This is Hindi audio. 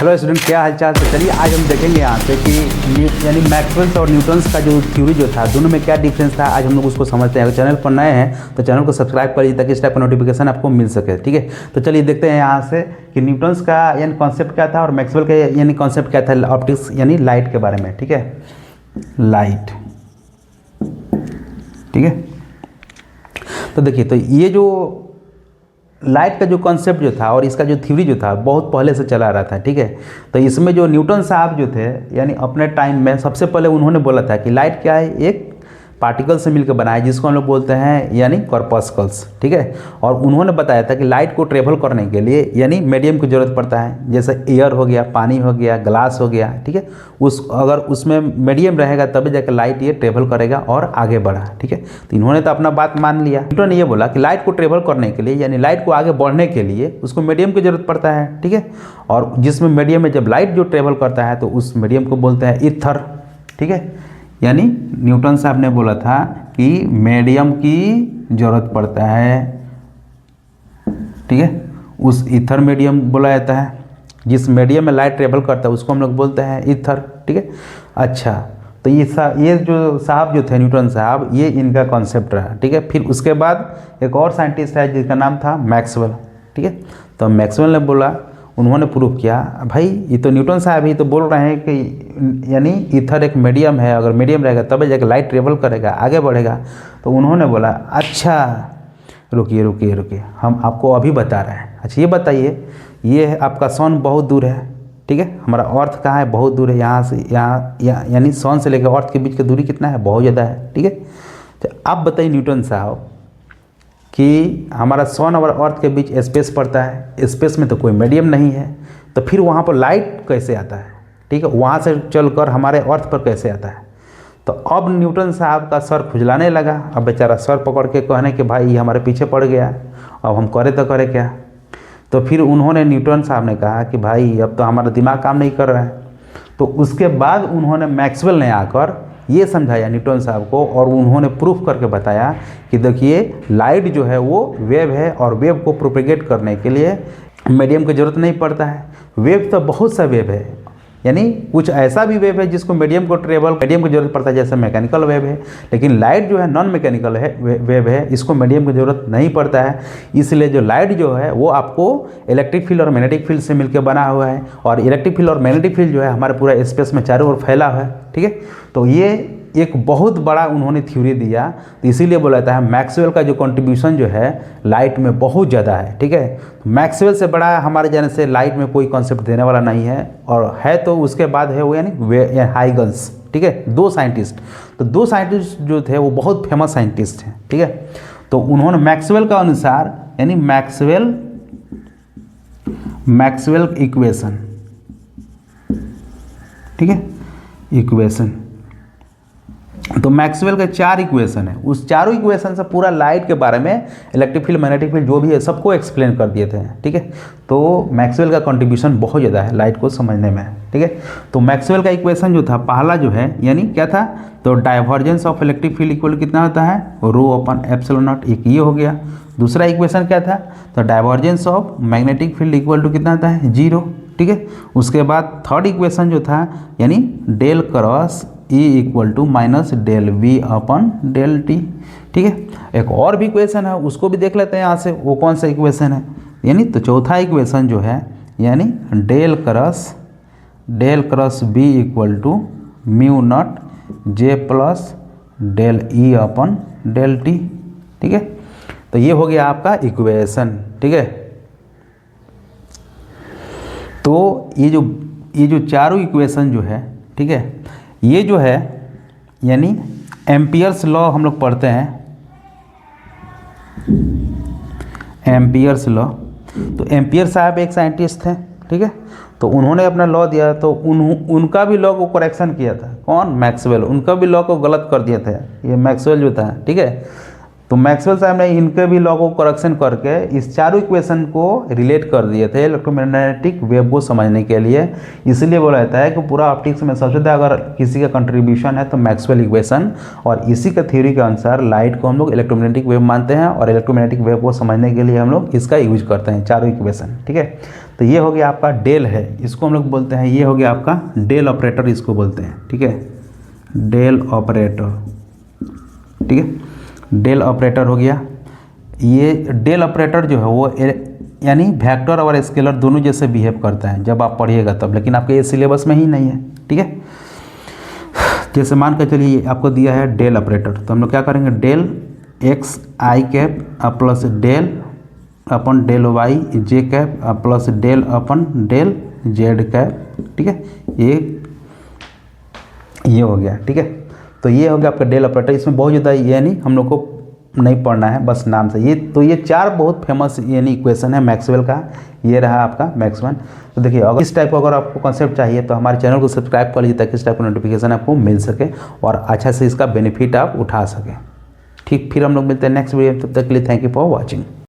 हेलो स्टूडेंट, क्या हालचाल। तो चलिए आज हम देखेंगे यहाँ से कि यानी मैक्सवेल्स और न्यूटन्स का जो थ्योरी जो था दोनों में क्या डिफरेंस था, आज हम लोग उसको समझते हैं। अगर चैनल पर नए हैं तो चैनल को सब्सक्राइब करिए ताकि इस टाइप का नोटिफिकेशन आपको मिल सके। ठीक है, तो चलिए देखते हैं यहाँ से कि न्यूटन्स का यानी कॉन्सेप्ट क्या था और मैक्सवेल का यानी कॉन्सेप्ट क्या था ऑप्टिक्स यानी लाइट के बारे में। ठीक है, लाइट। ठीक है, तो देखिए, तो ये जो लाइट का जो कॉन्सेप्ट जो था और इसका जो थ्योरी जो था बहुत पहले से चला रहा था। ठीक है, तो इसमें जो न्यूटन साहब जो थे यानी अपने टाइम में सबसे पहले उन्होंने बोला था कि लाइट क्या है, एक पार्टिकल से मिलकर बना है जिसको हम लोग बोलते हैं यानी कॉर्पस्कल्स। ठीक है, और उन्होंने बताया था कि लाइट को ट्रेवल करने के लिए यानी मीडियम की ज़रूरत पड़ता है, जैसे एयर हो गया, पानी हो गया, ग्लास हो गया। ठीक है, अगर उसमें मीडियम रहेगा तभी जाकर लाइट ये ट्रेवल करेगा और आगे बढ़ा। ठीक है, तो इन्होंने तो अपना बात मान लिया। न्यूटन ने ये बोला कि लाइट को ट्रेवल करने के लिए यानी लाइट को आगे बढ़ने के लिए उसको मीडियम की ज़रूरत पड़ता है। ठीक है, और जिसमें मीडियम में जब लाइट जो ट्रेवल करता है तो उस मीडियम को बोलते हैं ईथर। ठीक है, यानी न्यूटन साहब ने बोला था कि मीडियम की ज़रूरत पड़ता है। ठीक है, उस ईथर मीडियम बोला जाता है, जिस मीडियम में लाइट ट्रेवल करता है उसको हम लोग बोलते हैं ईथर। ठीक है, अच्छा, तो ये जो साहब जो थे न्यूटन साहब, ये इनका कॉन्सेप्ट रहा। ठीक है, फिर उसके बाद एक और साइंटिस्ट है जिसका नाम था मैक्सवेल। ठीक है, तो मैक्सवेल ने बोला, उन्होंने प्रूव किया, भाई ये तो न्यूटन साहब ही तो बोल रहे हैं कि यानी ईथर एक मीडियम है, अगर मीडियम रहेगा तभी जाकर लाइट ट्रेवल करेगा, आगे बढ़ेगा। तो उन्होंने बोला अच्छा रुकिए, हम आपको अभी बता रहे हैं। अच्छा ये बताइए, ये है आपका सन बहुत दूर है। ठीक है, हमारा अर्थ कहाँ है, बहुत दूर है, यहाँ से यहाँ यानी सन से लेकर अर्थ के बीच की दूरी कितना है, बहुत ज़्यादा है। ठीक है, तो आप बताइए न्यूटन साहब कि हमारा सन और अर्थ के बीच स्पेस पड़ता है, स्पेस में तो कोई मीडियम नहीं है, तो फिर वहाँ पर लाइट कैसे आता है। ठीक है, वहाँ से चलकर हमारे अर्थ पर कैसे आता है। तो अब न्यूटन साहब का सर खुजलाने लगा। अब बेचारा सर पकड़ के कहने कि भाई ये हमारे पीछे पड़ गया, अब हम करे तो करे क्या। तो फिर उन्होंने न्यूटन साहब ने कहा कि भाई अब तो हमारा दिमाग काम नहीं कर रहा है। तो उसके बाद उन्होंने मैक्सवेल ने आकर ये समझाया न्यूटन साहब को और उन्होंने प्रूफ करके बताया कि देखिए लाइट जो है वो वेव है और वेव को प्रोपेगेट करने के लिए मीडियम की ज़रूरत नहीं पड़ता है। वेव तो बहुत सा वेव है, यानी कुछ ऐसा भी वेव है जिसको मीडियम की ज़रूरत पड़ता है, जैसे मैकेनिकल वेव है। लेकिन लाइट जो है नॉन मैकेनिकल है वेव है, इसको मीडियम की ज़रूरत नहीं पड़ता है। इसलिए जो लाइट जो है वो आपको इलेक्ट्रिक फील्ड और मैग्नेटिक फील्ड से मिलकर बना हुआ है, और इलेक्ट्रिक फील्ड और मैग्नेटिक फील्ड जो है हमारे पूरा स्पेस में चारों ओर फैला हुआ है। ठीक है, तो ये एक बहुत बड़ा उन्होंने थ्योरी दिया, तो इसीलिए बोला जाता है मैक्सवेल का जो कंट्रीब्यूशन जो है लाइट में बहुत ज़्यादा है। ठीक है, मैक्सवेल से बड़ा हमारे जाने से लाइट में कोई कॉन्सेप्ट देने वाला नहीं है, और है तो उसके बाद है वो यानी हाइगन्स। ठीक है, दो साइंटिस्ट जो थे वो बहुत फेमस साइंटिस्ट हैं। ठीक है, तो उन्होंने मैक्सवेल का अनुसार यानी मैक्सवेल इक्वेशन। ठीक है, इक्वेशन, तो मैक्सवेल के 4 इक्वेशन है, उस चारों इक्वेशन से पूरा लाइट के बारे में, इलेक्ट्रिक फील्ड, मैग्नेटिक फील्ड जो भी है सबको एक्सप्लेन कर दिए थे। ठीक है, तो मैक्सवेल का कंट्रीब्यूशन बहुत ज़्यादा है लाइट को समझने में। ठीक है, तो मैक्सवेल का इक्वेशन जो था पहला जो है यानी क्या था, तो divergence of electric field equal कितना होता है, रो अपन एप्सिलॉन नॉट, एक ये हो गया। दूसरा इक्वेशन क्या था, तो divergence of magnetic field equal to कितना होता है, 0। ठीक है, उसके बाद थर्ड इक्वेशन जो था यानी del cross E equal to minus del V upon del T। ठीक है, एक और भी इक्वेशन है उसको भी देख लेते हैं यहाँ से, वो कौन सा इक्वेशन है, यानी तो चौथा इक्वेशन जो है यानी del cross B equal to mu naught J plus del E upon del T। ठीक है, तो ये हो गया आपका इक्वेशन। ठीक है, तो ये जो चारों इक्वेशन जो है, ठीक है, ये जो है यानी एम्पियर्स लॉ हम लोग पढ़ते हैं, एम्पियर्स लॉ। तो एम्पियर साहब एक साइंटिस्ट थे। ठीक है, तो उन्होंने अपना लॉ दिया, तो उनका भी लॉ को करेक्शन किया था, कौन, मैक्सवेल, उनका भी लॉ को गलत कर दिया था ये मैक्सवेल जो था। ठीक है, तो मैक्सवेल साहब ने इनके भी लॉ को करेक्शन करके इस चारों इक्वेशन को रिलेट कर दिए थे इलेक्ट्रोमैग्नेटिक वेव को समझने के लिए। इसलिए बोला जाता है कि पूरा ऑप्टिक्स में सबसे ज़्यादा अगर किसी का कंट्रीब्यूशन है तो मैक्सवेल इक्वेशन, और इसी का थ्योरी के अनुसार लाइट को हम लोग इलेक्ट्रोमैग्नेटिक वेव मानते हैं, और इलेक्ट्रोमैग्नेटिक वेव को समझने के लिए हम लोग इसका यूज करते हैं, चारों इक्वेशन। ठीक है, तो ये हो गया आपका डेल है, इसको हम लोग बोलते हैं, ये हो गया आपका डेल ऑपरेटर इसको बोलते हैं, ठीक है, डेल ऑपरेटर, ठीक है, डेल ऑपरेटर हो गया। ये डेल ऑपरेटर जो है वो यानी वेक्टर और स्केलर दोनों जैसे बिहेव करता है जब आप पढ़िएगा तब, लेकिन आपके ये सिलेबस में ही नहीं है, ठीक है। जैसे मान कर चलिए आपको दिया है डेल ऑपरेटर, तो हम लोग क्या करेंगे, डेल एक्स आई कैप प्लस डेल अपन डेल वाई जे कैप प्लस डेल अपन डेल जेड कैप, ठीक है, ये हो गया, ठीक है। तो ये हो गया आपका डेल ऑपरेटर। इसमें बहुत ज़्यादा ये नहीं हम लोग को नहीं पढ़ना है, बस नाम से ये, तो ये 4 बहुत फेमस यानी इक्वेशन है मैक्सवेल का, ये रहा आपका मैक्स वन। तो देखिए अगर इस टाइप का अगर आपको कॉन्सेप्ट चाहिए तो हमारे चैनल को सब्सक्राइब कर लीजिए ताकि इस टाइप का नोटिफिकेशन आपको मिल सके और अच्छा से इसका बेनिफिट आप उठा सकें। ठीक, फिर हम लोग मिलते हैं नेक्स्ट वीडियो में, तब तक के लिए थैंक यू फॉर वॉचिंग।